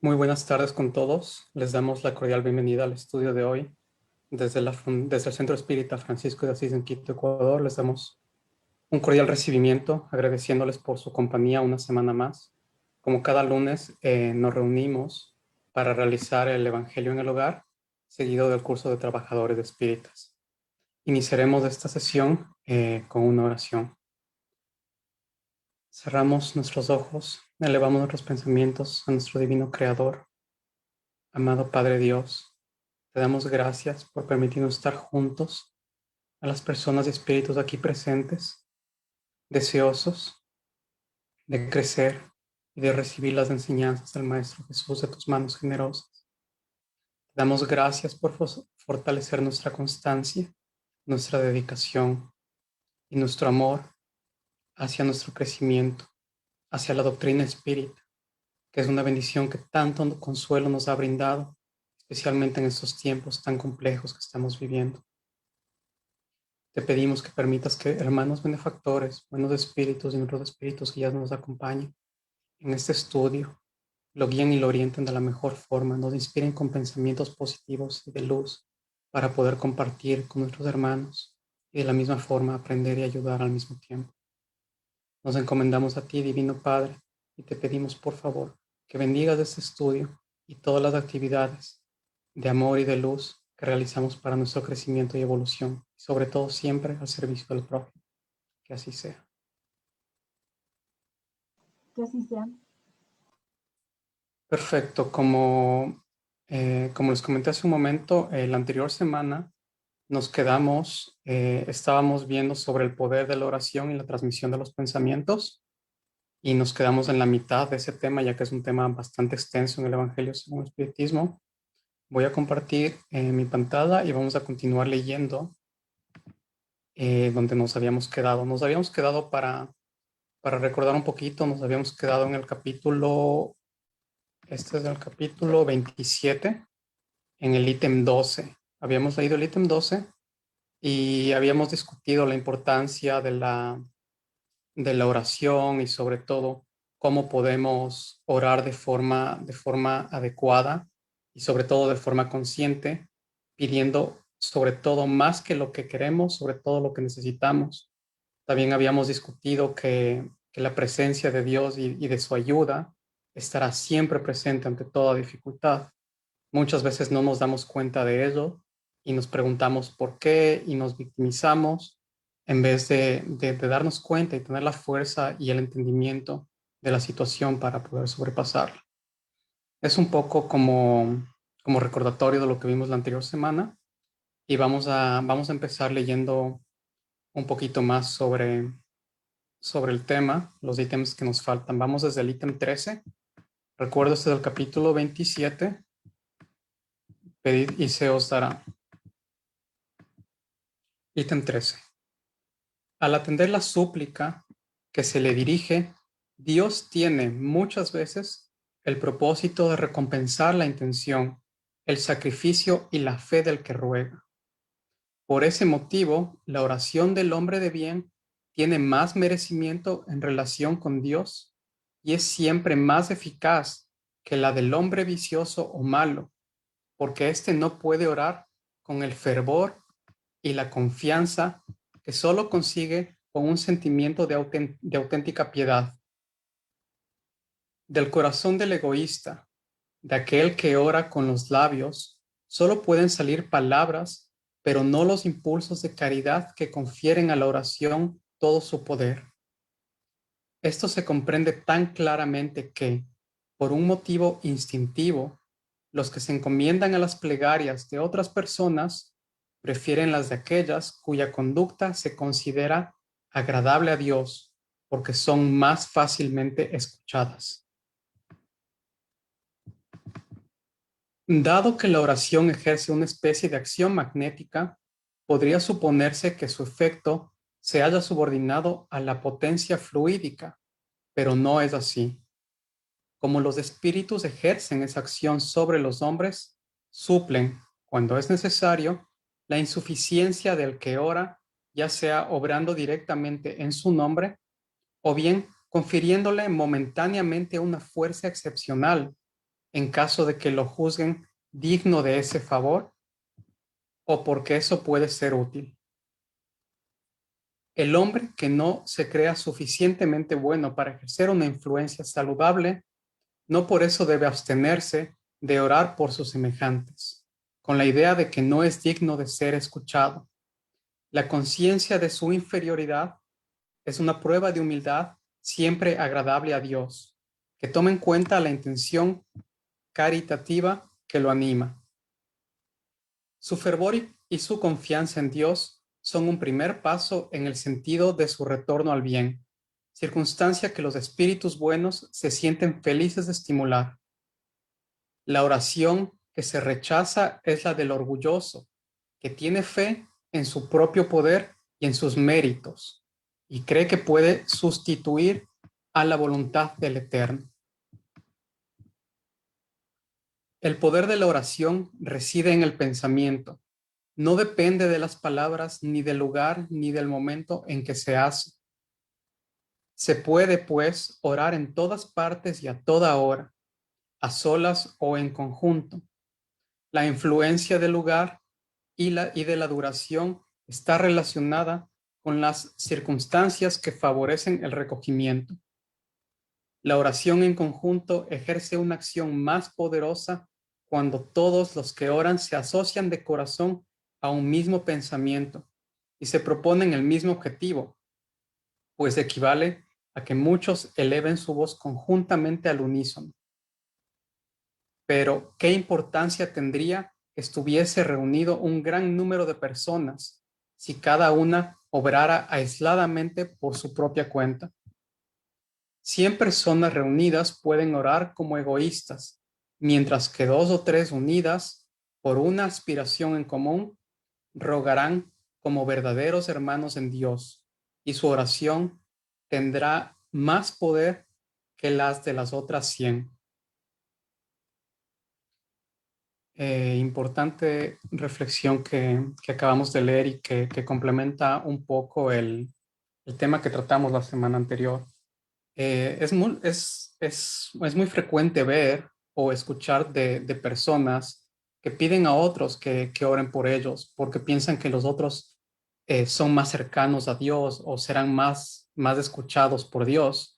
Muy buenas tardes con todos. Les damos la cordial bienvenida al estudio de hoy. Desde el Centro Espírita Francisco de Asís en Quito, Ecuador, les damos un cordial recibimiento, agradeciéndoles por su compañía una semana más. Como cada lunes, nos reunimos para realizar el Evangelio en el Hogar, seguido del curso de Trabajadores de Espíritas. Iniciaremos esta sesión con una oración. Cerramos nuestros ojos, elevamos nuestros pensamientos a nuestro Divino Creador. Amado Padre Dios, te damos gracias por permitirnos estar juntos a las personas y espíritus aquí presentes, deseosos de crecer y de recibir las enseñanzas del Maestro Jesús de tus manos generosas. Te damos gracias por fortalecer nuestra constancia, nuestra dedicación y nuestro amor hacia nuestro crecimiento, hacia la doctrina espírita, que es una bendición que tanto consuelo nos ha brindado, especialmente en estos tiempos tan complejos que estamos viviendo. Te pedimos que permitas que hermanos benefactores, buenos espíritus y nuestros espíritus que ya nos acompañen en este estudio, lo guíen y lo orienten de la mejor forma, nos inspiren con pensamientos positivos y de luz para poder compartir con nuestros hermanos y de la misma forma aprender y ayudar al mismo tiempo. Nos encomendamos a ti, Divino Padre, y te pedimos por favor que bendigas este estudio y todas las actividades de amor y de luz que realizamos para nuestro crecimiento y evolución, y sobre todo siempre al servicio del prójimo. Que así sea. Que así sea. Perfecto. Como les comenté hace un momento, la anterior semana estábamos viendo sobre el poder de la oración y la transmisión de los pensamientos, y nos quedamos en la mitad de ese tema, ya que es un tema bastante extenso en el Evangelio según el Espiritismo. Voy a compartir mi pantalla y vamos a continuar leyendo donde nos habíamos quedado. Nos habíamos quedado para recordar un poquito, nos habíamos quedado en el capítulo, este es el capítulo 27, en el ítem 12. Habíamos leído el ítem 12 y habíamos discutido la importancia de la oración y sobre todo cómo podemos orar de forma adecuada y sobre todo de forma consciente, pidiendo sobre todo más que lo que queremos, sobre todo lo que necesitamos. También habíamos discutido que la presencia de Dios y de su ayuda estará siempre presente ante toda dificultad. Muchas veces no nos damos cuenta de ello y nos preguntamos por qué y nos victimizamos en vez de darnos cuenta y tener la fuerza y el entendimiento de la situación para poder sobrepasarla. Es un poco como recordatorio de lo que vimos la anterior semana, y vamos a empezar leyendo un poquito más sobre el tema, los ítems que nos faltan. Vamos desde el ítem 13. Recuerdo, este del capítulo 27. Pedid y se os dará. Ítem 13. Al atender la súplica que se le dirige, Dios tiene muchas veces el propósito de recompensar la intención, el sacrificio y la fe del que ruega. Por ese motivo, la oración del hombre de bien tiene más merecimiento en relación con Dios y es siempre más eficaz que la del hombre vicioso o malo, porque éste no puede orar con el fervor y la confianza que solo consigue con un sentimiento de auténtica piedad. Del corazón del egoísta, de aquel que ora con los labios, solo pueden salir palabras, pero no los impulsos de caridad que confieren a la oración todo su poder. Esto se comprende tan claramente que, por un motivo instintivo, los que se encomiendan a las plegarias de otras personas prefieren las de aquellas cuya conducta se considera agradable a Dios, porque son más fácilmente escuchadas. Dado que la oración ejerce una especie de acción magnética, podría suponerse que su efecto se haya subordinado a la potencia fluídica, pero no es así. Como los espíritus ejercen esa acción sobre los hombres, suplen, cuando es necesario, la insuficiencia del que ora, ya sea obrando directamente en su nombre o bien confiriéndole momentáneamente una fuerza excepcional en caso de que lo juzguen digno de ese favor o porque eso puede ser útil. El hombre que no se crea suficientemente bueno para ejercer una influencia saludable, no por eso debe abstenerse de orar por sus semejantes, con la idea de que no es digno de ser escuchado. La conciencia de su inferioridad es una prueba de humildad siempre agradable a Dios, que toma en cuenta la intención caritativa que lo anima. Su fervor y su confianza en Dios son un primer paso en el sentido de su retorno al bien, circunstancia que los espíritus buenos se sienten felices de estimular. La oración que se rechaza es la del orgulloso, que tiene fe en su propio poder y en sus méritos, y cree que puede sustituir a la voluntad del Eterno. El poder de la oración reside en el pensamiento. No depende de las palabras, ni del lugar, ni del momento en que se hace. Se puede, pues, orar en todas partes y a toda hora, a solas o en conjunto. La influencia del lugar y de la duración está relacionada con las circunstancias que favorecen el recogimiento. La oración en conjunto ejerce una acción más poderosa cuando todos los que oran se asocian de corazón a un mismo pensamiento y se proponen el mismo objetivo, pues equivale a que muchos eleven su voz conjuntamente al unísono. Pero, ¿qué importancia tendría que estuviese reunido un gran número de personas si cada una obrara aisladamente por su propia cuenta? 100 personas reunidas pueden orar como egoístas, mientras que 2 o 3 unidas por una aspiración en común rogarán como verdaderos hermanos en Dios, y su oración tendrá más poder que las de las otras 100. Importante reflexión que acabamos de leer y que complementa un poco el tema que tratamos la semana anterior. Es muy frecuente ver o escuchar de personas que piden a otros que oren por ellos porque piensan que los otros son más cercanos a Dios o serán más escuchados por Dios.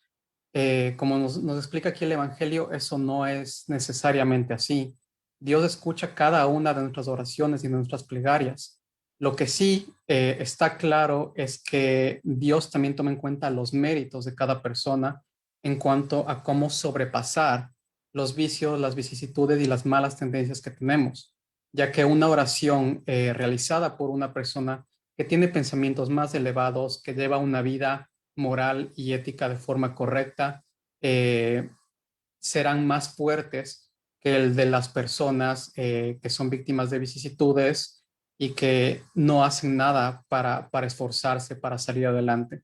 Como nos explica aquí el Evangelio, eso no es necesariamente así. Dios escucha cada una de nuestras oraciones y de nuestras plegarias. Lo que sí está claro es que Dios también toma en cuenta los méritos de cada persona en cuanto a cómo sobrepasar los vicios, las vicisitudes y las malas tendencias que tenemos, ya que una oración realizada por una persona que tiene pensamientos más elevados, que lleva una vida moral y ética de forma correcta, eh, serán más fuertes que el de las personas que son víctimas de vicisitudes y que no hacen nada para esforzarse, para salir adelante.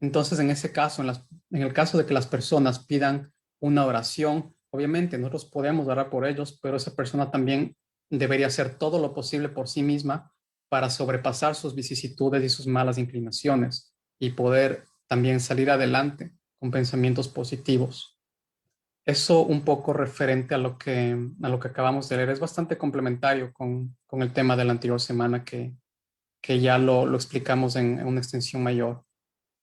Entonces, en ese caso, en el caso de que las personas pidan una oración, obviamente nosotros podemos orar por ellos, pero esa persona también debería hacer todo lo posible por sí misma para sobrepasar sus vicisitudes y sus malas inclinaciones y poder también salir adelante con pensamientos positivos. Eso un poco referente a lo que acabamos de leer. Es bastante complementario con el tema de la anterior semana que ya lo explicamos en una extensión mayor.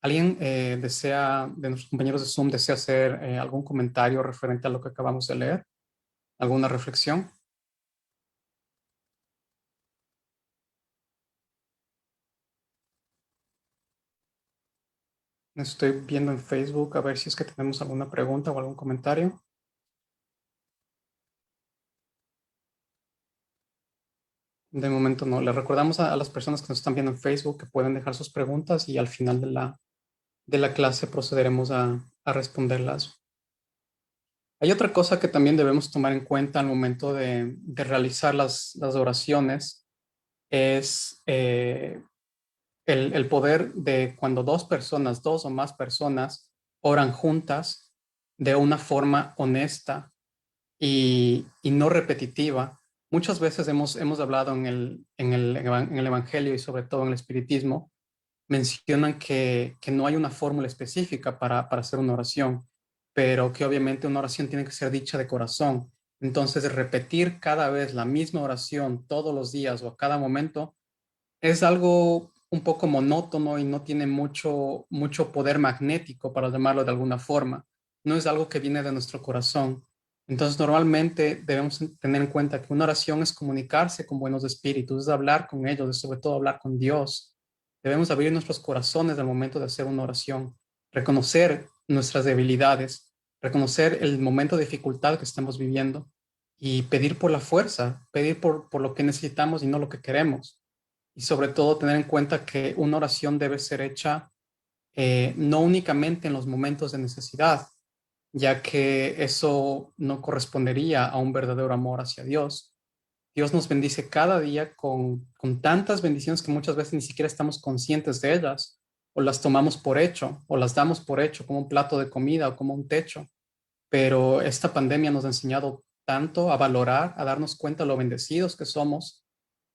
¿Alguien de nuestros compañeros de Zoom, desea hacer algún comentario referente a lo que acabamos de leer? ¿Alguna reflexión? Estoy viendo en Facebook a ver si es que tenemos alguna pregunta o algún comentario. De momento no. Les recordamos a las personas que nos están viendo en Facebook que pueden dejar sus preguntas y al final de la clase procederemos a responderlas. Hay otra cosa que también debemos tomar en cuenta al momento de realizar las oraciones, es el poder de cuando dos personas, dos o más personas, oran juntas de una forma honesta y no repetitiva. Muchas veces hemos hablado en el Evangelio y sobre todo en el Espiritismo, mencionan que no hay una fórmula específica para hacer una oración, pero que obviamente una oración tiene que ser dicha de corazón. Entonces, repetir cada vez la misma oración todos los días o a cada momento es algo un poco monótono y no tiene mucho poder magnético, para llamarlo de alguna forma. No es algo que viene de nuestro corazón. Entonces, normalmente debemos tener en cuenta que una oración es comunicarse con buenos espíritus, es hablar con ellos, es sobre todo hablar con Dios. Debemos abrir nuestros corazones al momento de hacer una oración, reconocer nuestras debilidades, reconocer el momento de dificultad que estamos viviendo y pedir por la fuerza, pedir por lo que necesitamos y no lo que queremos. Y sobre todo tener en cuenta que una oración debe ser hecha no únicamente en los momentos de necesidad, ya que eso no correspondería a un verdadero amor hacia Dios. Dios nos bendice cada día con tantas bendiciones que muchas veces ni siquiera estamos conscientes de ellas, o las tomamos por hecho, o las damos por hecho como un plato de comida o como un techo. Pero esta pandemia nos ha enseñado tanto a valorar, a darnos cuenta de lo bendecidos que somos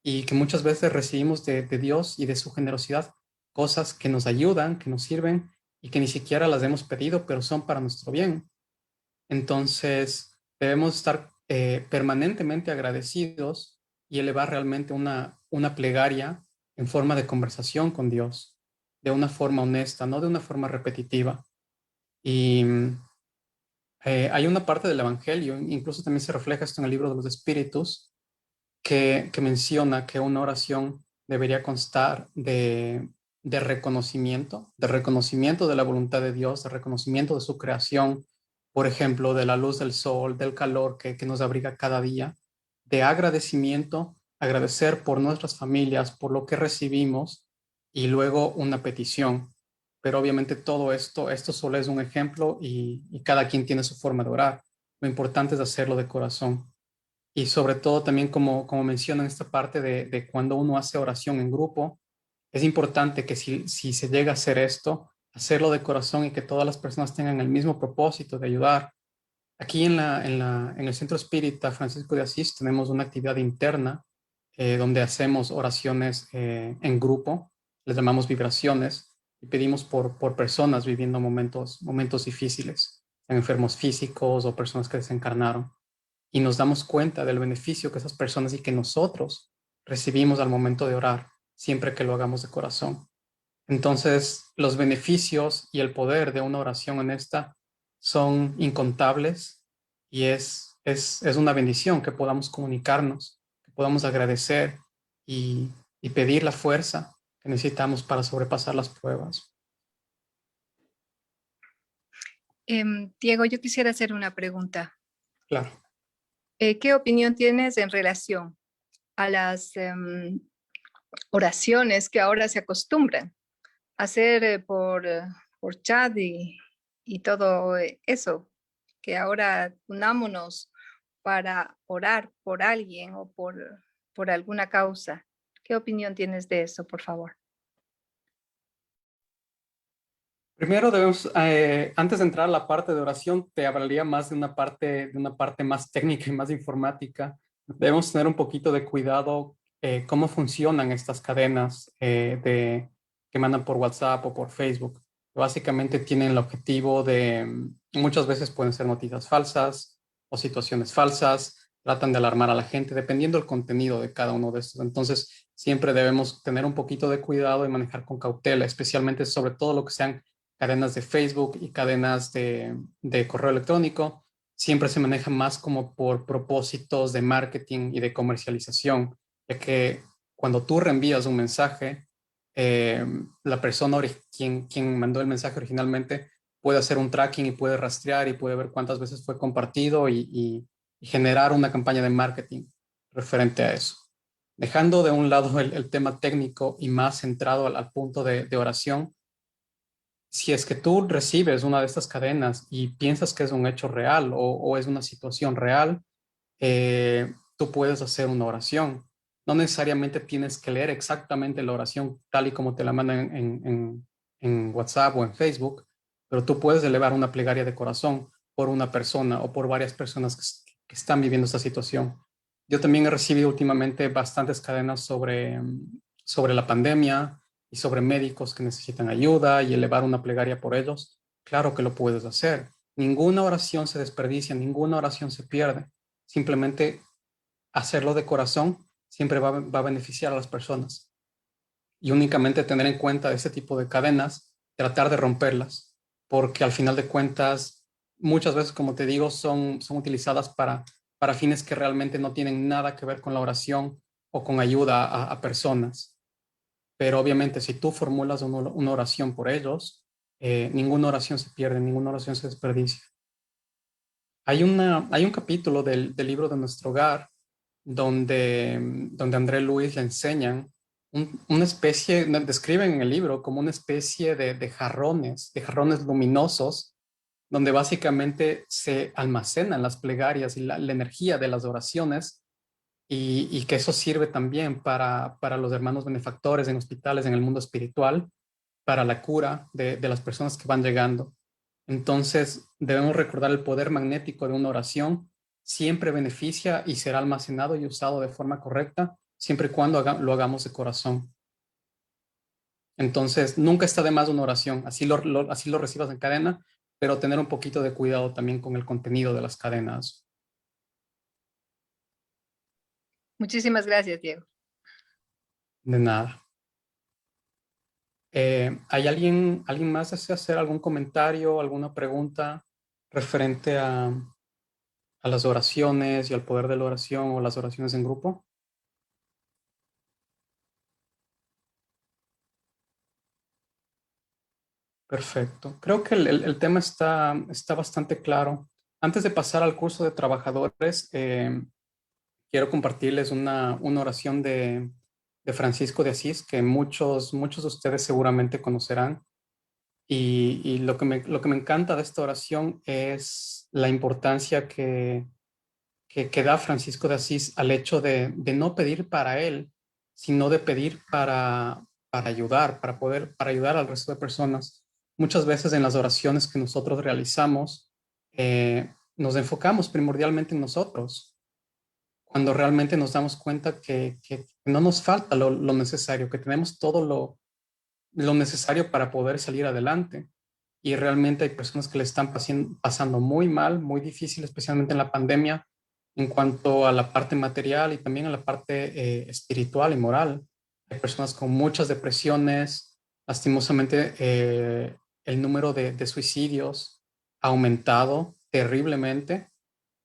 y que muchas veces recibimos de Dios y de su generosidad cosas que nos ayudan, que nos sirven y que ni siquiera las hemos pedido, pero son para nuestro bien. Entonces, debemos estar permanentemente agradecidos y elevar realmente una plegaria en forma de conversación con Dios, de una forma honesta, no de una forma repetitiva. Y hay una parte del Evangelio, incluso también se refleja esto en el libro de los Espíritus, que menciona que una oración debería constar de reconocimiento de la voluntad de Dios, de reconocimiento de su creación, por ejemplo, de la luz del sol, del calor que nos abriga cada día, de agradecimiento, agradecer por nuestras familias, por lo que recibimos, y luego una petición. Pero obviamente todo esto solo es un ejemplo y cada quien tiene su forma de orar. Lo importante es hacerlo de corazón. Y sobre todo también como mencionan esta parte de cuando uno hace oración en grupo, es importante que si se llega a hacer esto, hacerlo de corazón y que todas las personas tengan el mismo propósito de ayudar. Aquí en el Centro Espírita Francisco de Asís tenemos una actividad interna donde hacemos oraciones en grupo, les llamamos vibraciones y pedimos por personas viviendo momentos difíciles, sean enfermos físicos o personas que desencarnaron y nos damos cuenta del beneficio que esas personas y que nosotros recibimos al momento de orar, siempre que lo hagamos de corazón. Entonces, los beneficios y el poder de una oración honesta son incontables y es una bendición que podamos comunicarnos, que podamos agradecer y, y pedir la fuerza que necesitamos para sobrepasar las pruebas. Diego, yo quisiera hacer una pregunta. Claro. ¿Qué opinión tienes en relación a las oraciones que ahora se acostumbran a hacer por chat y todo eso? Que ahora unámonos para orar por alguien o por alguna causa. ¿Qué opinión tienes de eso, por favor? Primero debemos, antes de entrar a la parte de oración, te hablaría más de una parte más técnica y más informática. Debemos tener un poquito de cuidado cómo funcionan estas cadenas que mandan por WhatsApp o por Facebook. Básicamente tienen el objetivo de, muchas veces pueden ser noticias falsas o situaciones falsas, tratan de alarmar a la gente, dependiendo del contenido de cada uno de estos. Entonces, siempre debemos tener un poquito de cuidado y manejar con cautela, especialmente sobre todo lo que sean cadenas de Facebook y cadenas de correo electrónico, siempre se manejan más como por propósitos de marketing y de comercialización, ya que cuando tú reenvías un mensaje, la persona, quien mandó el mensaje originalmente, puede hacer un tracking y puede rastrear y puede ver cuántas veces fue compartido y generar una campaña de marketing referente a eso. Dejando de un lado el tema técnico y más centrado al punto de oración, si es que tú recibes una de estas cadenas y piensas que es un hecho real o es una situación real, tú puedes hacer una oración. No necesariamente tienes que leer exactamente la oración tal y como te la mandan en WhatsApp o en Facebook, pero tú puedes elevar una plegaria de corazón por una persona o por varias personas que están viviendo esta situación. Yo también he recibido últimamente bastantes cadenas sobre la pandemia y sobre médicos que necesitan ayuda y elevar una plegaria por ellos. Claro que lo puedes hacer. Ninguna oración se desperdicia, ninguna oración se pierde. simplemente hacerlo de corazón siempre va a beneficiar a las personas. Y únicamente tener en cuenta ese tipo de cadenas, tratar de romperlas, porque al final de cuentas, muchas veces, como te digo, son utilizadas para fines que realmente no tienen nada que ver con la oración o con ayuda a personas. Pero obviamente, si tú formulas una oración por ellos, ninguna oración se pierde, ninguna oración se desperdicia. Hay un capítulo del libro de Nuestro Hogar donde André Luis le enseñan una especie, describen en el libro como una especie de jarrones luminosos, donde básicamente se almacenan las plegarias y la energía de las oraciones y que eso sirve también para los hermanos benefactores en hospitales, en el mundo espiritual, para la cura de las personas que van llegando. Entonces, debemos recordar el poder magnético de una oración. Siempre beneficia y será almacenado y usado de forma correcta, siempre y cuando lo hagamos de corazón. Entonces, nunca está de más una oración, así lo recibas en cadena, pero tener un poquito de cuidado también con el contenido de las cadenas. Muchísimas gracias, Diego. De nada. ¿Hay alguien más desea hacer algún comentario, alguna pregunta referente a las oraciones y al poder de la oración o las oraciones en grupo? Perfecto. Creo que el tema está bastante claro. Antes de pasar al curso de trabajadores, quiero compartirles una oración de Francisco de Asís que muchos de ustedes seguramente conocerán. Y lo que me encanta de esta oración es la importancia que da Francisco de Asís al hecho de no pedir para él, sino de pedir para ayudar, para ayudar al resto de personas. Muchas veces en las oraciones que nosotros realizamos, nos enfocamos primordialmente en nosotros, cuando realmente nos damos cuenta que no nos falta lo necesario, que tenemos todo lo necesario para poder salir adelante. Y realmente hay personas que le están pasando muy mal, muy difícil, especialmente en la pandemia, en cuanto a la parte material y también a la parte espiritual y moral. Hay personas con muchas depresiones. Lastimosamente, el número de suicidios ha aumentado terriblemente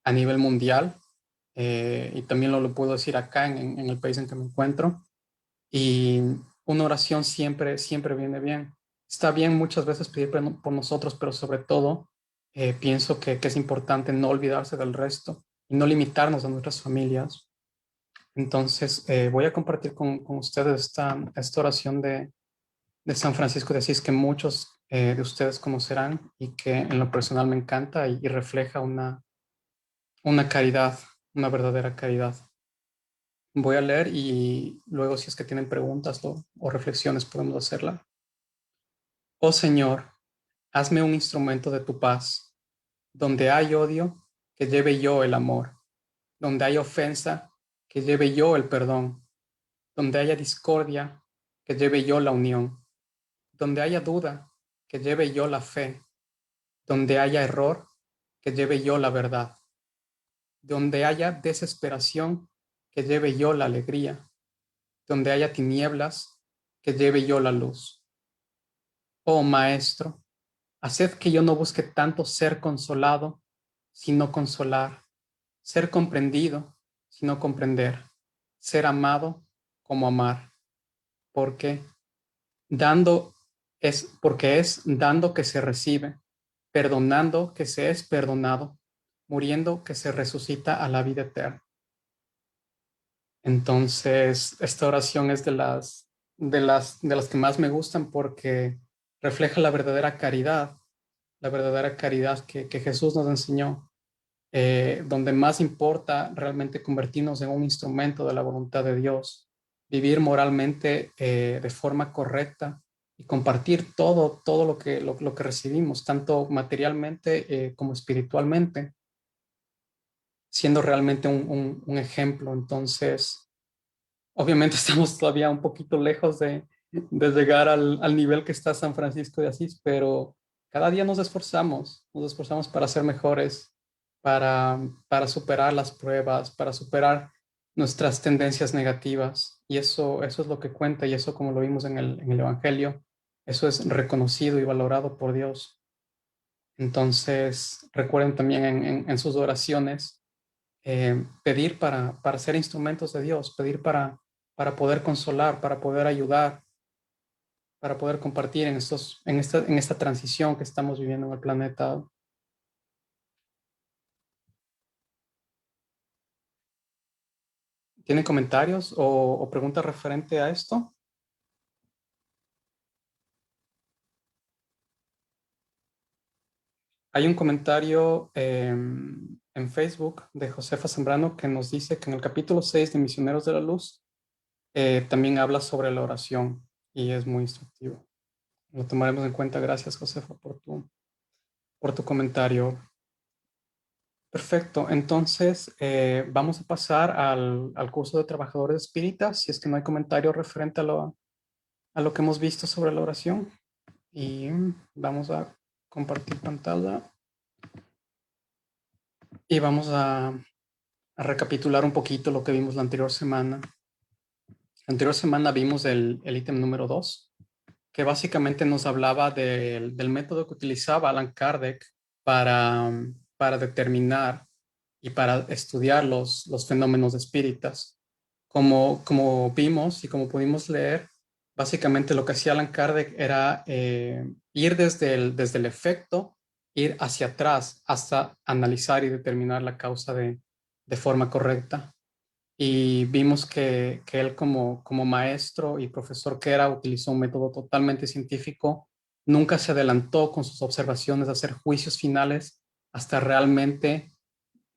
a nivel mundial. Y también lo puedo decir acá en el país en que me encuentro. Y una oración siempre viene bien. Está bien muchas veces pedir por nosotros, pero sobre todo pienso que es importante no olvidarse del resto y no limitarnos a nuestras familias. Entonces, voy a compartir con ustedes esta oración de San Francisco de Asís que muchos de ustedes conocerán y que en lo personal me encanta y refleja una caridad, una verdadera caridad. Voy a leer y luego si es que tienen preguntas o reflexiones podemos hacerla. Oh Señor, hazme un instrumento de tu paz. Donde hay odio, que lleve yo el amor. Donde hay ofensa, que lleve yo el perdón. Donde haya discordia, que lleve yo la unión. Donde haya duda, que lleve yo la fe. Donde haya error, que lleve yo la verdad. Donde haya desesperación, que lleve yo la alegría. Donde haya tinieblas, que lleve yo la luz. Oh Maestro, haced que yo no busque tanto ser consolado, sino consolar, ser comprendido, sino comprender, ser amado como amar, porque porque es dando que se recibe, perdonando que se es perdonado, muriendo que se resucita a la vida eterna. Entonces, esta oración es de las que más me gustan porque refleja la verdadera caridad que Jesús nos enseñó, donde más importa realmente convertirnos en un instrumento de la voluntad de Dios, vivir moralmente de forma correcta y compartir todo lo que recibimos, tanto materialmente como espiritualmente, siendo realmente un ejemplo. Entonces, obviamente estamos todavía un poquito lejos de llegar al nivel que está San Francisco de Asís, pero cada día nos esforzamos para ser mejores para superar las pruebas, para superar nuestras tendencias negativas. Y eso es lo que cuenta, y eso, como lo vimos en el Evangelio, eso es reconocido y valorado por Dios. Entonces, recuerden también en sus oraciones, pedir para ser instrumentos de Dios, pedir para poder consolar, para poder ayudar, para poder compartir en esta transición que estamos viviendo en el planeta. ¿Tienen comentarios o preguntas referente a esto? Hay un comentario en Facebook de Josefa Zambrano que nos dice que en el capítulo 6 de Misioneros de la Luz también habla sobre la oración y es muy instructivo. Lo tomaremos en cuenta. Gracias, Josefa, por tu comentario. Perfecto. Entonces, vamos a pasar al curso de Trabajadores Espíritas, si es que no hay comentario referente a lo que hemos visto sobre la oración. Y vamos a compartir pantalla y vamos a recapitular un poquito lo que vimos la anterior semana. La anterior semana vimos el ítem número 2, que básicamente nos hablaba del método que utilizaba Allan Kardec para determinar y para estudiar los fenómenos espíritas. Como vimos y como pudimos leer, básicamente lo que hacía Allan Kardec era ir desde el efecto, ir hacia atrás hasta analizar y determinar la causa de forma correcta. Y vimos que él como maestro y profesor que era, utilizó un método totalmente científico, nunca se adelantó con sus observaciones a hacer juicios finales hasta realmente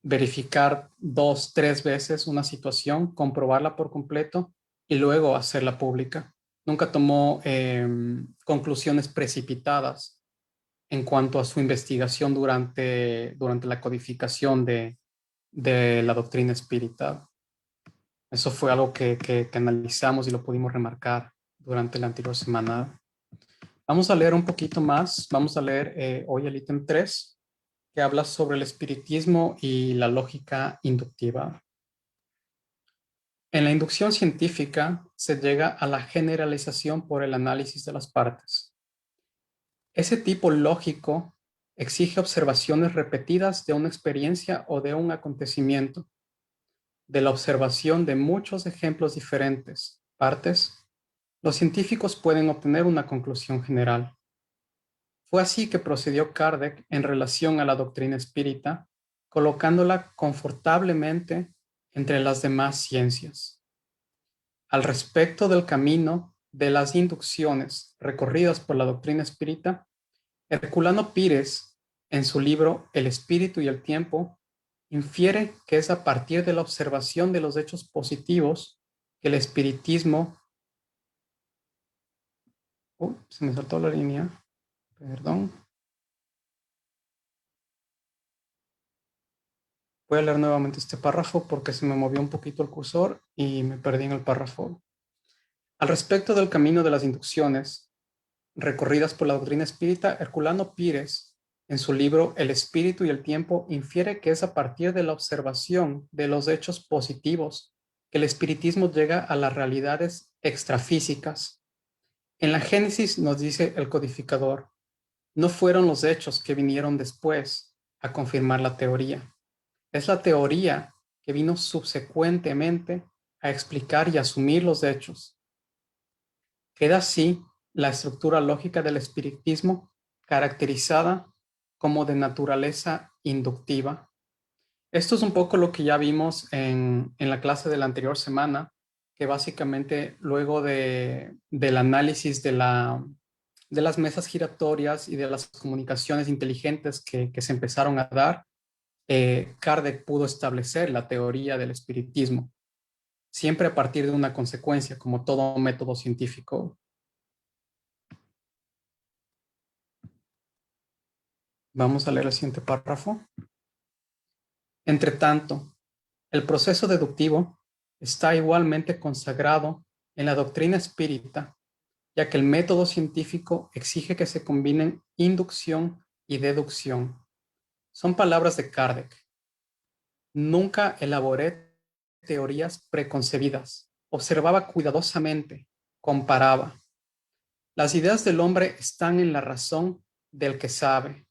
verificar 2, 3 veces una situación, comprobarla por completo y luego hacerla pública. Nunca tomó conclusiones precipitadas en cuanto a su investigación durante la codificación de la doctrina espírita. Eso fue algo que analizamos y lo pudimos remarcar durante la anterior semana. Vamos a leer un poquito más. Vamos a leer hoy el ítem 3, que habla sobre el espiritismo y la lógica inductiva. En la inducción científica se llega a la generalización por el análisis de las partes. Ese tipo lógico exige observaciones repetidas de una experiencia o de un acontecimiento, de la observación de muchos ejemplos diferentes, partes. Los científicos pueden obtener una conclusión general. Fue así que procedió Kardec en relación a la doctrina espírita, colocándola confortablemente entre las demás ciencias. Al respecto del camino de las inducciones recorridas por la doctrina espírita, Herculano Pires, en su libro El espíritu y el tiempo, infiere que es a partir de la observación de los hechos positivos que el espiritismo... se me saltó la línea, perdón. Voy a leer nuevamente este párrafo porque se me movió un poquito el cursor y me perdí en el párrafo. Al respecto del camino de las inducciones recorridas por la doctrina espírita, Herculano Pires, en su libro El espíritu y el tiempo, infiere que es a partir de la observación de los hechos positivos que el espiritismo llega a las realidades extrafísicas. En la Génesis nos dice el codificador, no fueron los hechos que vinieron después a confirmar la teoría. Es la teoría que vino subsecuentemente a explicar y asumir los hechos. Queda así la estructura lógica del espiritismo caracterizada como de naturaleza inductiva. Esto es un poco lo que ya vimos en la clase de la anterior semana, que básicamente luego del análisis de las mesas giratorias y de las comunicaciones inteligentes que se empezaron a dar, Kardec pudo establecer la teoría del espiritismo, siempre a partir de una consecuencia, como todo método científico. Vamos a leer el siguiente párrafo. Entre tanto, el proceso deductivo está igualmente consagrado en la doctrina espírita, ya que el método científico exige que se combinen inducción y deducción. Son palabras de Kardec. Nunca elaboré teorías preconcebidas. Observaba cuidadosamente, comparaba. Las ideas del hombre están en la razón del que sabe,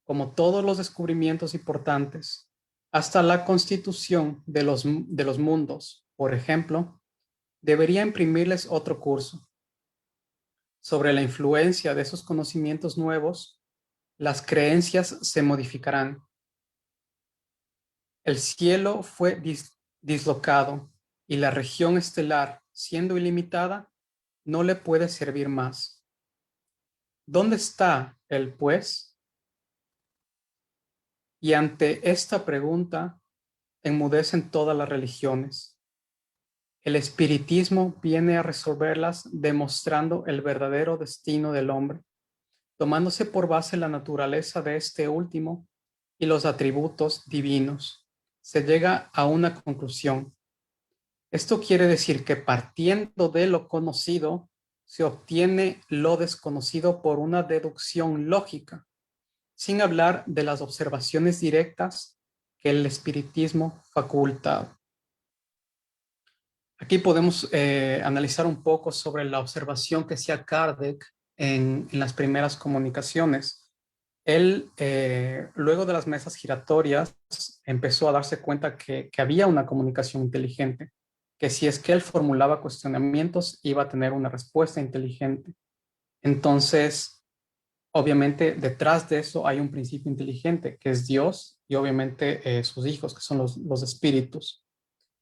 como todos los descubrimientos importantes, hasta la constitución de los mundos, por ejemplo, debería imprimirles otro curso. Sobre la influencia de esos conocimientos nuevos, las creencias se modificarán. El cielo fue dislocado y la región estelar, siendo ilimitada, no le puede servir más. ¿Dónde está él, pues? Y ante esta pregunta, enmudecen todas las religiones. El espiritismo viene a resolverlas demostrando el verdadero destino del hombre, tomándose por base la naturaleza de este último y los atributos divinos. Se llega a una conclusión. Esto quiere decir que partiendo de lo conocido, se obtiene lo desconocido por una deducción lógica, sin hablar de las observaciones directas que el espiritismo faculta. Aquí podemos analizar un poco sobre la observación que hacía Kardec en las primeras comunicaciones. Él, luego de las mesas giratorias, empezó a darse cuenta que había una comunicación inteligente, que si es que él formulaba cuestionamientos, iba a tener una respuesta inteligente. Entonces, obviamente, detrás de eso hay un principio inteligente, que es Dios, y obviamente sus hijos, que son los espíritus.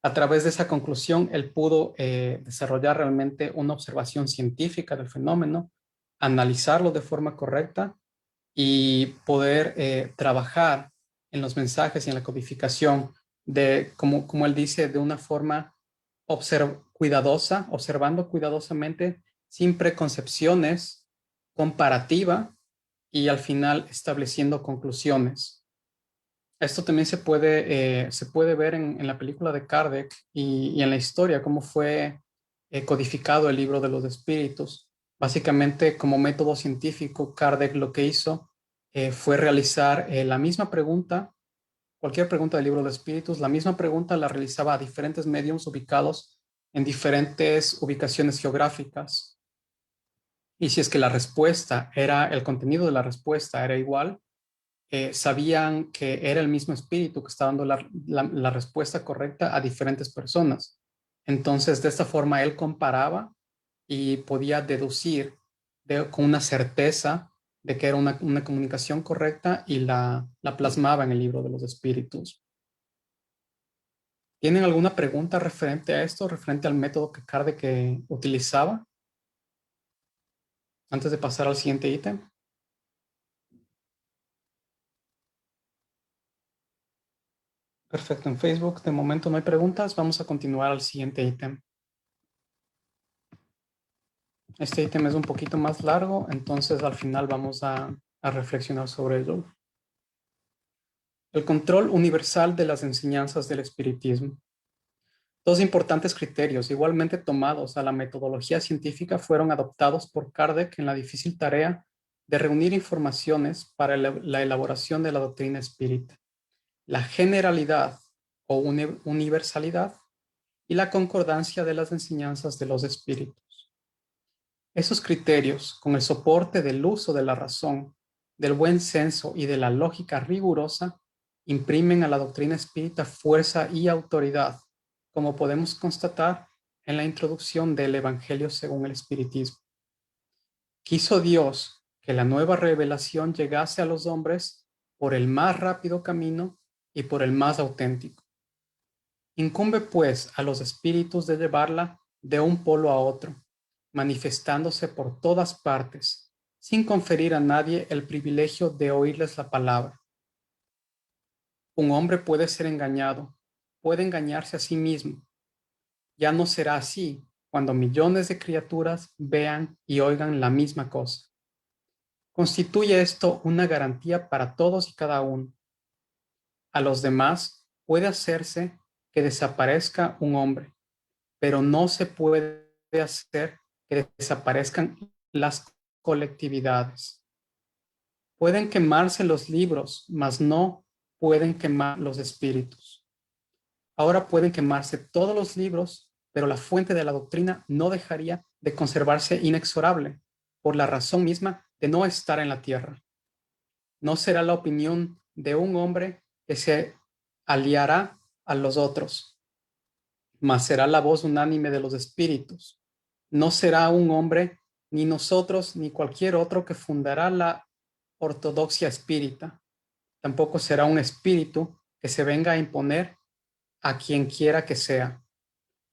A través de esa conclusión, él pudo desarrollar realmente una observación científica del fenómeno, analizarlo de forma correcta y poder trabajar en los mensajes y en la codificación de, como él dice, de una forma cuidadosa, observando cuidadosamente, sin preconcepciones, comparativa y al final estableciendo conclusiones. Esto también se puede ver en la película de Kardec y en la historia, cómo fue codificado el libro de los espíritus. Básicamente, como método científico, Kardec lo que hizo fue realizar la misma pregunta, cualquier pregunta del libro de espíritus, la misma pregunta la realizaba a diferentes mediums ubicados en diferentes ubicaciones geográficas. Y si es que la respuesta era, el contenido de la respuesta era igual, sabían que era el mismo espíritu que estaba dando la respuesta correcta a diferentes personas. Entonces, de esta forma, él comparaba y podía deducir con una certeza de que era una comunicación correcta y la plasmaba en el libro de los espíritus. ¿Tienen alguna pregunta referente a esto, referente al método que Kardec utilizaba? Antes de pasar al siguiente ítem. Perfecto, en Facebook de momento no hay preguntas. Vamos a continuar al siguiente ítem. Este ítem es un poquito más largo, entonces al final vamos a reflexionar sobre ello. El control universal de las enseñanzas del espiritismo. Dos importantes criterios, igualmente tomados a la metodología científica, fueron adoptados por Kardec en la difícil tarea de reunir informaciones para la elaboración de la doctrina espírita: la generalidad o universalidad y la concordancia de las enseñanzas de los espíritus. Esos criterios, con el soporte del uso de la razón, del buen senso y de la lógica rigurosa, imprimen a la doctrina espírita fuerza y autoridad, como podemos constatar en la introducción del Evangelio según el Espiritismo. Quiso Dios que la nueva revelación llegase a los hombres por el más rápido camino y por el más auténtico. Incumbe pues a los espíritus de llevarla de un polo a otro, manifestándose por todas partes, sin conferir a nadie el privilegio de oírles la palabra. Un hombre puede ser engañado, puede engañarse a sí mismo. Ya no será así cuando millones de criaturas vean y oigan la misma cosa. Constituye esto una garantía para todos y cada uno. A los demás puede hacerse que desaparezca un hombre, pero no se puede hacer que desaparezcan las colectividades. Pueden quemarse los libros, mas no pueden quemar los espíritus. Ahora pueden quemarse todos los libros, pero la fuente de la doctrina no dejaría de conservarse inexorable por la razón misma de no estar en la tierra. No será la opinión de un hombre que se aliará a los otros, mas será la voz unánime de los espíritus. No será un hombre, ni nosotros, ni cualquier otro que fundará la ortodoxia espírita. Tampoco será un espíritu que se venga a imponer a quien quiera que sea.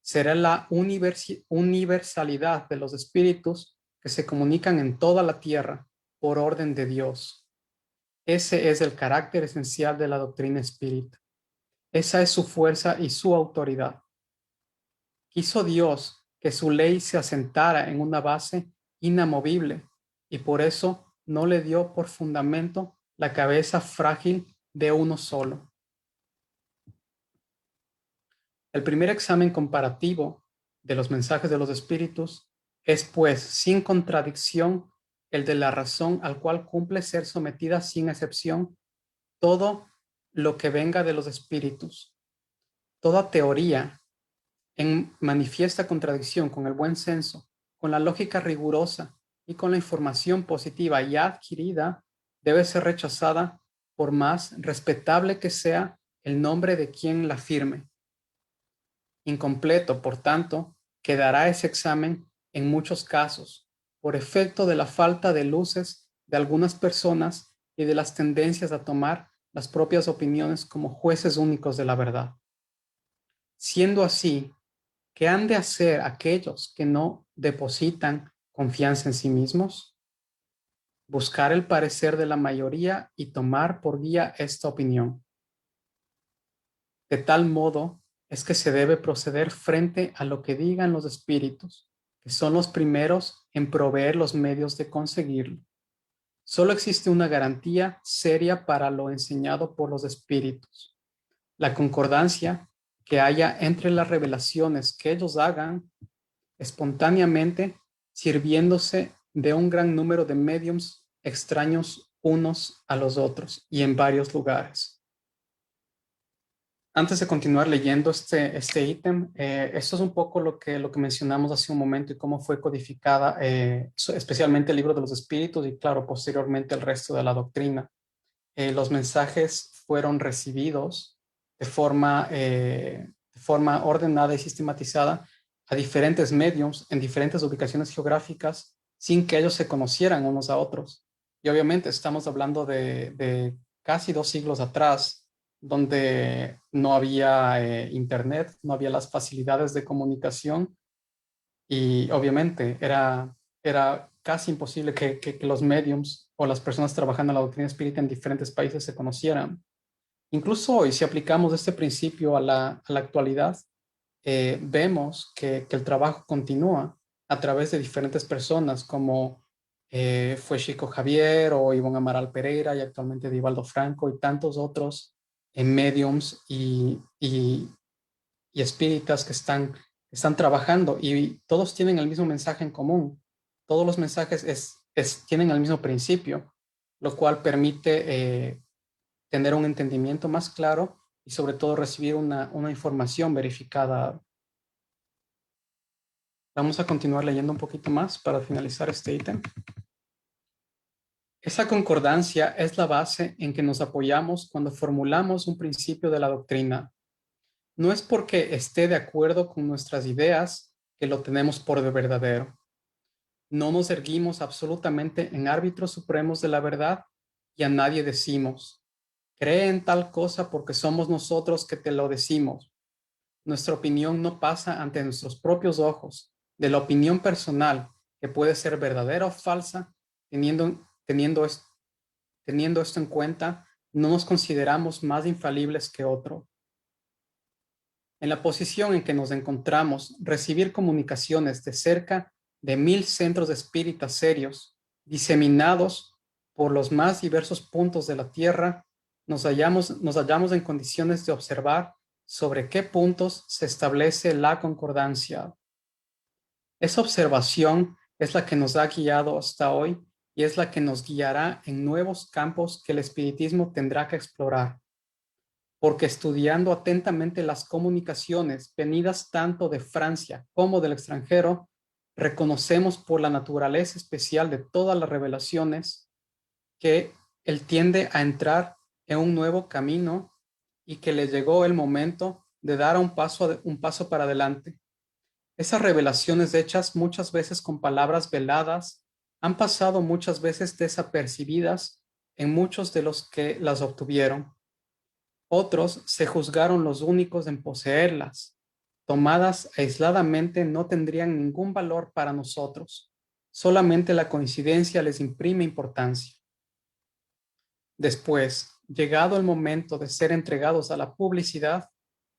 Será la universalidad de los espíritus que se comunican en toda la tierra por orden de Dios. Ese es el carácter esencial de la doctrina espírita. Esa es su fuerza y su autoridad. Quiso Dios que su ley se asentara en una base inamovible y por eso no le dio por fundamento la cabeza frágil de uno solo. El primer examen comparativo de los mensajes de los espíritus es, pues, sin contradicción, el de la razón al cual cumple ser sometida sin excepción todo lo que venga de los espíritus. Toda teoría en manifiesta contradicción con el buen senso, con la lógica rigurosa y con la información positiva ya adquirida debe ser rechazada por más respetable que sea el nombre de quien la firme. Incompleto, por tanto, quedará ese examen en muchos casos, por efecto de la falta de luces de algunas personas y de las tendencias a tomar las propias opiniones como jueces únicos de la verdad. Siendo así, ¿qué han de hacer aquellos que no depositan confianza en sí mismos? Buscar el parecer de la mayoría y tomar por guía esta opinión. De tal modo es que se debe proceder frente a lo que digan los espíritus, que son los primeros en proveer los medios de conseguirlo. Solo existe una garantía seria para lo enseñado por los espíritus: la concordancia que haya entre las revelaciones que ellos hagan espontáneamente, sirviéndose de un gran número de mediums extraños unos a los otros y en varios lugares. Antes de continuar leyendo este ítem, esto es un poco lo que mencionamos hace un momento y cómo fue codificada, especialmente el libro de los espíritus y, claro, posteriormente el resto de la doctrina. Los mensajes fueron recibidos de forma ordenada y sistematizada a diferentes mediums en diferentes ubicaciones geográficas sin que ellos se conocieran unos a otros. Y obviamente estamos hablando de casi 2 siglos atrás, donde no había internet, no había las facilidades de comunicación y obviamente era casi imposible que los mediums o las personas trabajando en la doctrina espírita en diferentes países se conocieran. Incluso hoy, si aplicamos este principio a la actualidad, vemos que el trabajo continúa a través de diferentes personas como fue Chico Javier o Ivonne Amaral Pereira y actualmente Divaldo Franco y tantos otros mediums y espíritas que están trabajando y todos tienen el mismo mensaje en común. Todos los mensajes tienen el mismo principio, lo cual permite tener un entendimiento más claro y sobre todo recibir una información verificada. Vamos a continuar leyendo un poquito más para finalizar este ítem. Esa concordancia es la base en que nos apoyamos cuando formulamos un principio de la doctrina. No es porque esté de acuerdo con nuestras ideas que lo tenemos por de verdadero. No nos erguimos absolutamente en árbitros supremos de la verdad y a nadie decimos: cree en tal cosa porque somos nosotros que te lo decimos. Nuestra opinión no pasa ante nuestros propios ojos de la opinión personal, que puede ser verdadera o falsa. Teniendo esto en cuenta, no nos consideramos más infalibles que otro. En la posición en que nos encontramos, recibir comunicaciones de cerca de 1000 centros espíritas serios, diseminados por los más diversos puntos de la Tierra, nos hallamos en condiciones de observar sobre qué puntos se establece la concordancia. Esa observación es la que nos ha guiado hasta hoy y es la que nos guiará en nuevos campos que el espiritismo tendrá que explorar. porque estudiando atentamente las comunicaciones venidas tanto de Francia como del extranjero, reconocemos por la naturaleza especial de todas las revelaciones que él tiende a entrar en un nuevo camino y que le llegó el momento de dar un paso para adelante. Esas revelaciones hechas muchas veces con palabras veladas han pasado muchas veces desapercibidas en muchos de los que las obtuvieron. Otros se juzgaron los únicos en poseerlas. Tomadas aisladamente no tendrían ningún valor para nosotros. Solamente la coincidencia les imprime importancia. Después, llegado el momento de ser entregados a la publicidad,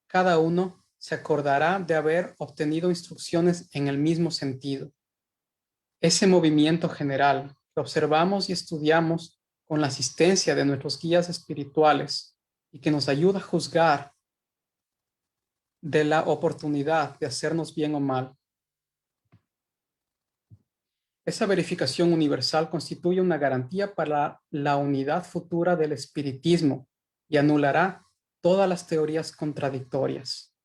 cada uno se acordará de haber obtenido instrucciones en el mismo sentido. Ese movimiento general que observamos y estudiamos con la asistencia de nuestros guías espirituales y que nos ayuda a juzgar de la oportunidad de hacernos bien o mal. Esa verificación universal constituye una garantía para la unidad futura del espiritismo y anulará todas las teorías contradictorias.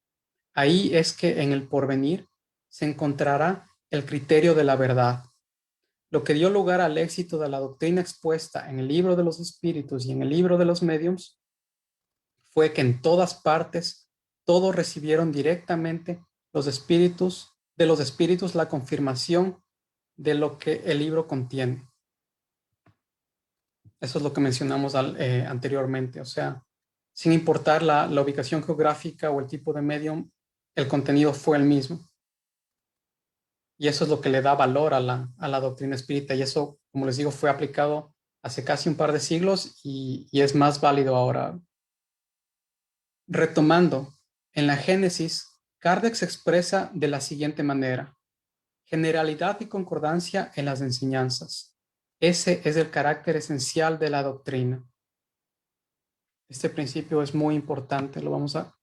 Ahí es que en el porvenir se encontrará el criterio de la verdad. Lo que dio lugar al éxito de la doctrina expuesta en el libro de los espíritus y en el libro de los médiums fue que en todas partes todos recibieron directamente de los espíritus la confirmación de lo que el libro contiene. Eso es lo que mencionamos anteriormente. O sea, sin importar la ubicación geográfica o el tipo de medium, el contenido fue el mismo. Y eso es lo que le da valor a la doctrina espírita. Y eso, como les digo, fue aplicado hace casi un par de siglos y es más válido ahora. Retomando, en la Génesis, Kardec se expresa de la siguiente manera: generalidad y concordancia en las enseñanzas. Ese es el carácter esencial de la doctrina. Este principio es muy importante, lo vamos a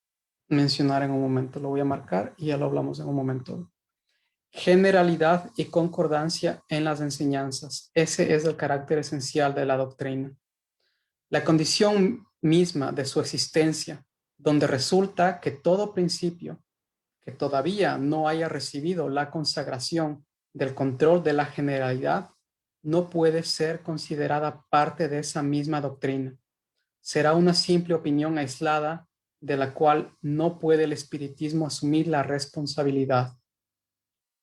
mencionar en un momento, lo voy a marcar y ya lo hablamos en un momento. Generalidad y concordancia en las enseñanzas. Ese es el carácter esencial de la doctrina. La condición misma de su existencia, donde resulta que todo principio que todavía no haya recibido la consagración del control de la generalidad, no puede ser considerada parte de esa misma doctrina. Será una simple opinión aislada de la cual no puede el espiritismo asumir la responsabilidad.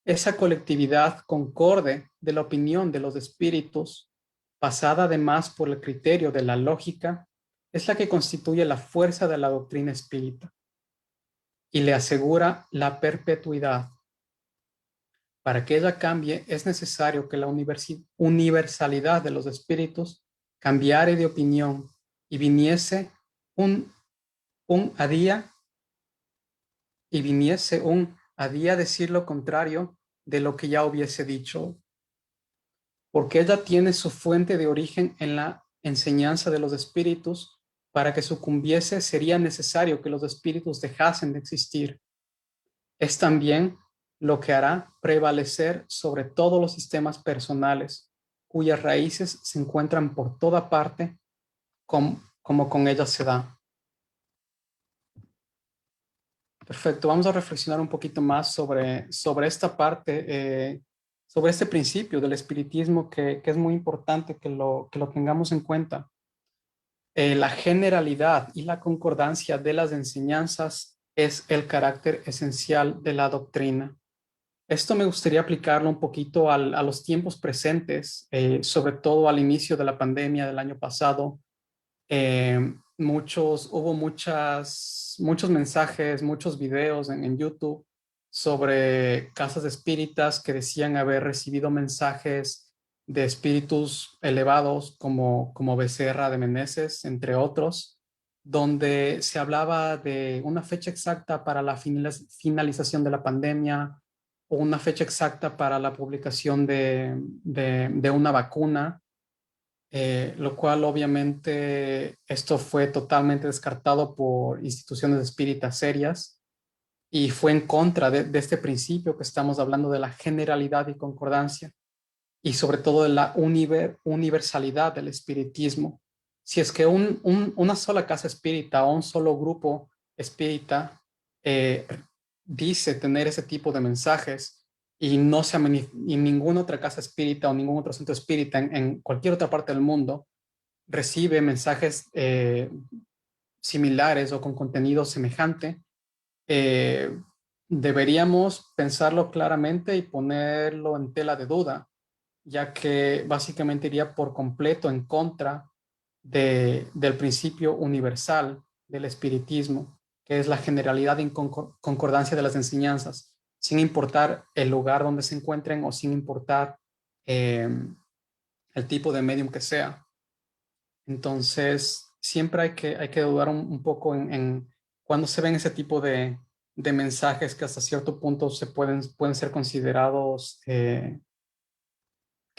Esa colectividad concorde de la opinión de los espíritus, basada además por el criterio de la lógica, es la que constituye la fuerza de la doctrina espírita y le asegura la perpetuidad. Para que ella cambie, es necesario que la universalidad de los espíritus cambiare de opinión y viniese un a día decir lo contrario de lo que ya hubiese dicho, porque ella tiene su fuente de origen en la enseñanza de los espíritus. Para que sucumbiese sería necesario que los espíritus dejasen de existir. Es también lo que hará prevalecer sobre todos los sistemas personales, cuyas raíces se encuentran por toda parte, como con ellas se da. Perfecto, vamos a reflexionar un poquito más sobre esta parte, sobre este principio del espiritismo que es muy importante que lo tengamos en cuenta. La generalidad y la concordancia de las enseñanzas es el carácter esencial de la doctrina. Esto me gustaría aplicarlo un poquito a los tiempos presentes, sobre todo al inicio de la pandemia del año pasado. Hubo muchos mensajes, muchos videos en YouTube sobre casas espíritas que decían haber recibido mensajes de espíritus elevados como Becerra de Meneses, entre otros, donde se hablaba de una fecha exacta para la finalización de la pandemia o una fecha exacta para la publicación de una vacuna. Lo cual obviamente esto fue totalmente descartado por instituciones espíritas serias y fue en contra de este principio que estamos hablando de la generalidad y concordancia y sobre todo de la universalidad del espiritismo. si es que una sola casa espírita o un solo grupo espírita eh, dice tener ese tipo de mensajes y no se y ninguna otra casa espírita o ningún otro centro espírita en cualquier otra parte del mundo recibe mensajes similares o con contenido semejante, eh, deberíamos pensarlo claramente y ponerlo en tela de duda, ya que básicamente iría por completo en contra del principio universal del espiritismo, que es la generalidad y concordancia de las enseñanzas, sin importar el lugar donde se encuentren o sin importar eh, el tipo de medium que sea. Entonces, siempre hay que dudar un poco en cuando se ven ese tipo de mensajes que hasta cierto punto pueden ser considerados que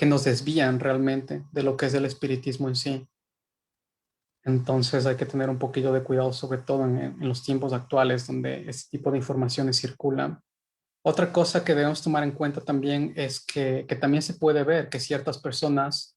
nos desvían realmente de lo que es el espiritismo en sí. Entonces hay que tener un poquillo de cuidado, sobre todo en los tiempos actuales donde este tipo de informaciones circulan. Otra cosa que debemos tomar en cuenta también es que también se puede ver que ciertas personas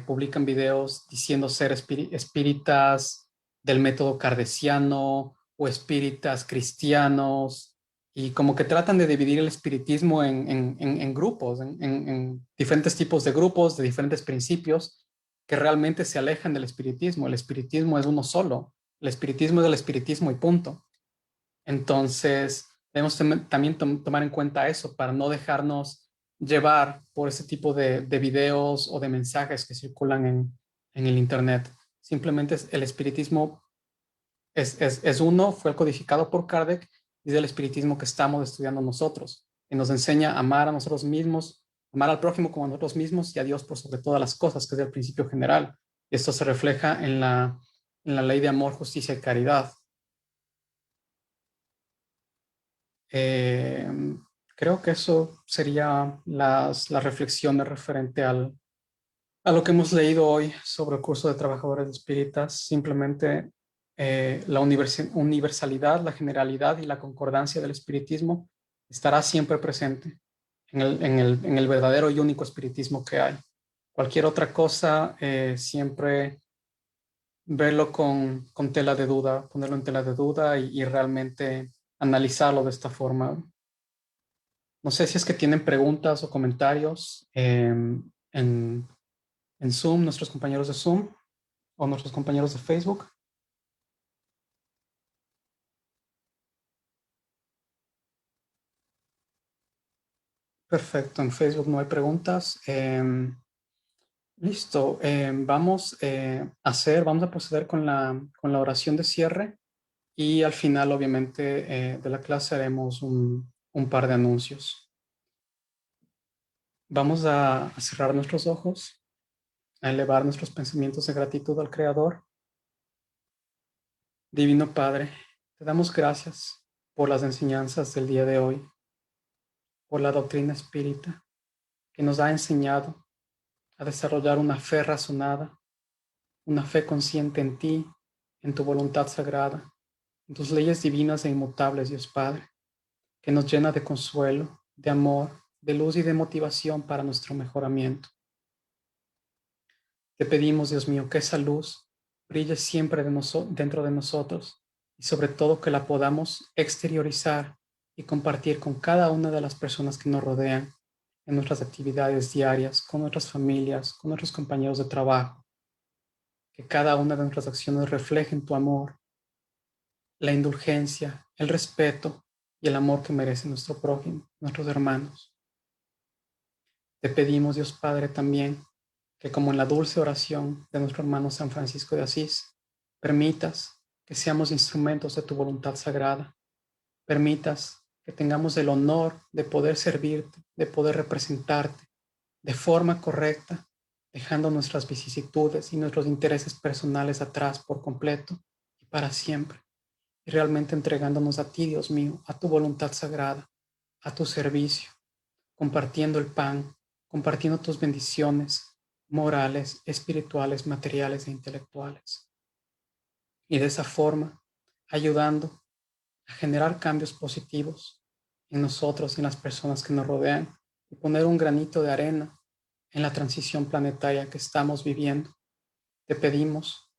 publican videos diciendo ser espíritas del método kardeciano o espíritas cristianos y como que tratan de dividir el espiritismo en grupos, en diferentes tipos de grupos, de diferentes principios que realmente se alejan del espiritismo. El espiritismo es uno solo, el espiritismo es el espiritismo y punto. Entonces, debemos también tomar en cuenta eso para no dejarnos llevar por ese tipo de videos o de mensajes que circulan en el Internet. Simplemente el espiritismo es uno, fue codificado por Kardec y es el espiritismo que estamos estudiando nosotros, que nos enseña a amar a nosotros mismos, amar al prójimo como a nosotros mismos y a Dios por sobre todas las cosas, que es el principio general. Y esto se refleja en la ley de amor, justicia y caridad. Eh, Creo que eso sería las reflexiones referente a lo que hemos leído hoy sobre el curso de trabajadores espíritas. Simplemente la universalidad, la generalidad y la concordancia del espiritismo estará siempre presente en el verdadero y único espiritismo que hay. Cualquier otra cosa, siempre verlo con tela de duda, ponerlo en tela de duda y realmente analizarlo de esta forma. No sé si es que tienen preguntas o comentarios en Zoom, nuestros compañeros de Zoom o nuestros compañeros de Facebook. Perfecto, en Facebook no hay preguntas. Listo, vamos a proceder con la oración de cierre y al final, obviamente, de la clase haremos un par de anuncios. Vamos a cerrar nuestros ojos, a elevar nuestros pensamientos de gratitud al Creador. Divino Padre, te damos gracias por las enseñanzas del día de hoy, por la doctrina espírita que nos ha enseñado a desarrollar una fe razonada, una fe consciente en ti, en tu voluntad sagrada, en tus leyes divinas e inmutables, Dios Padre, que nos llena de consuelo, de amor, de luz y de motivación para nuestro mejoramiento. Te pedimos, Dios mío, que esa luz brille siempre dentro de nosotros y sobre todo que la podamos exteriorizar y compartir con cada una de las personas que nos rodean en nuestras actividades diarias, con nuestras familias, con nuestros compañeros de trabajo. Que cada una de nuestras acciones reflejen tu amor, la indulgencia, el respeto y el amor que merece nuestro prójimo, nuestros hermanos. Te pedimos, Dios Padre, también que como en la dulce oración de nuestro hermano San Francisco de Asís, permitas que seamos instrumentos de tu voluntad sagrada, permitas que tengamos el honor de poder servirte, de poder representarte de forma correcta, dejando nuestras vicisitudes y nuestros intereses personales atrás por completo y para siempre, y realmente entregándonos a ti, Dios mío, a tu voluntad sagrada, a tu servicio, compartiendo el pan, compartiendo tus bendiciones morales, espirituales, materiales e intelectuales. Y de esa forma, ayudando a generar cambios positivos en nosotros y en las personas que nos rodean y poner un granito de arena en la transición planetaria que estamos viviendo. Te pedimos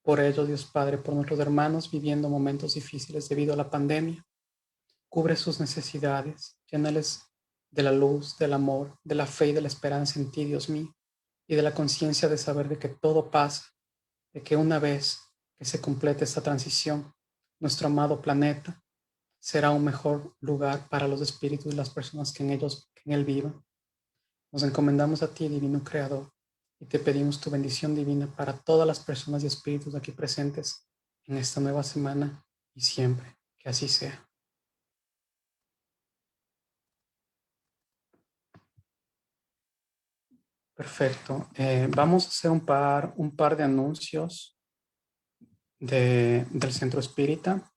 por ellos, Dios Padre, por nuestros hermanos viviendo momentos difíciles debido a la pandemia. Cubre sus necesidades, llénales de la luz, del amor, de la fe y de la esperanza en ti, Dios mío, y de la conciencia de saber de que todo pasa, de que una vez que se complete esta transición, nuestro amado planeta será un mejor lugar para los espíritus y las personas que en él vivan. Nos encomendamos a ti, divino Creador, y te pedimos tu bendición divina para todas las personas y espíritus aquí presentes en esta nueva semana y siempre. Que así sea. Perfecto. Vamos a hacer un par de anuncios del Centro Espírita.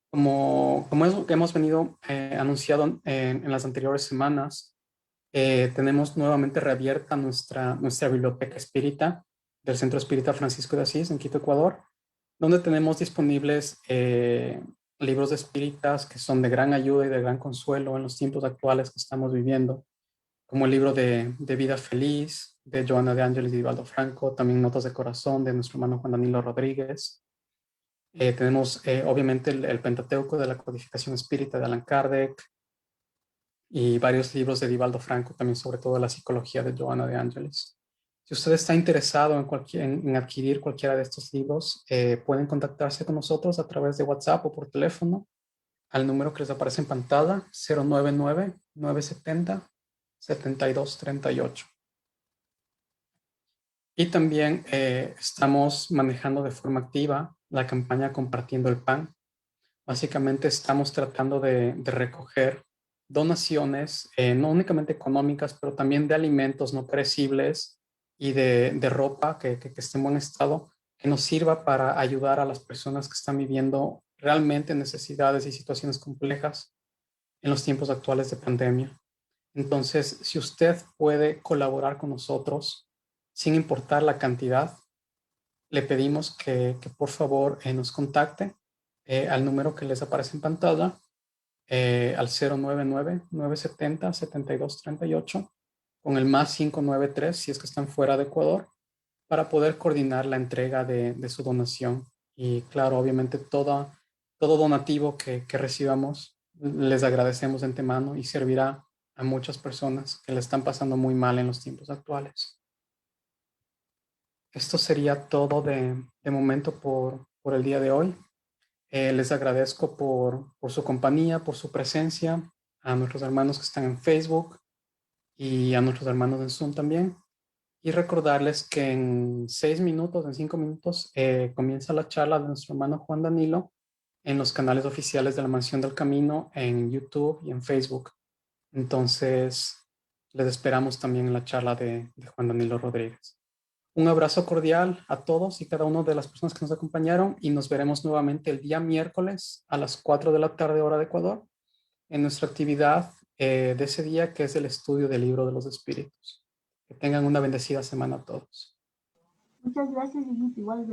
Como es lo que hemos venido anunciado en las anteriores semanas, tenemos nuevamente reabierta nuestra biblioteca espírita del Centro Espírita Francisco de Asís en Quito, Ecuador, donde tenemos disponibles libros de espíritas que son de gran ayuda y de gran consuelo en los tiempos actuales que estamos viviendo, como el libro de Vida Feliz de Joana de Ángeles y Divaldo Franco, también Notas de Corazón de nuestro hermano Juan Danilo Rodríguez. Tenemos obviamente el Pentateuco de la Codificación Espírita de Allan Kardec y varios libros de Divaldo Franco, también sobre todo la psicología de Joana de Ángeles. Si usted está interesado en adquirir cualquiera de estos libros, pueden contactarse con nosotros a través de WhatsApp o por teléfono al número que les aparece en pantalla, 099-970-7238. Y también estamos manejando de forma activa la campaña Compartiendo el Pan. Básicamente estamos tratando de recoger donaciones, no únicamente económicas, pero también de alimentos no perecibles y de ropa que esté en buen estado, que nos sirva para ayudar a las personas que están viviendo realmente necesidades y situaciones complejas en los tiempos actuales de pandemia. Entonces, si usted puede colaborar con nosotros, sin importar la cantidad, le pedimos que por favor nos contacte al número que les aparece en pantalla, al 099-970-7238, con el más 593 si es que están fuera de Ecuador, para poder coordinar la entrega de su donación. Y claro, obviamente todo donativo que recibamos, les agradecemos de antemano y servirá a muchas personas que le están pasando muy mal en los tiempos actuales. Esto sería todo de momento por el día de hoy. Les agradezco por su compañía, por su presencia, a nuestros hermanos que están en Facebook y a nuestros hermanos en Zoom también. Y recordarles que en 6 minutos, en 5 minutos, comienza la charla de nuestro hermano Juan Danilo en los canales oficiales de la Mansión del Camino, en YouTube y en Facebook. Entonces, les esperamos también en la charla de Juan Danilo Rodríguez. Un abrazo cordial a todos y cada una de las personas que nos acompañaron y nos veremos nuevamente el día miércoles a las 4 de la tarde hora de Ecuador en nuestra actividad de ese día, que es el estudio del Libro de los Espíritus. Que tengan una bendecida semana a todos. Muchas gracias, Igual.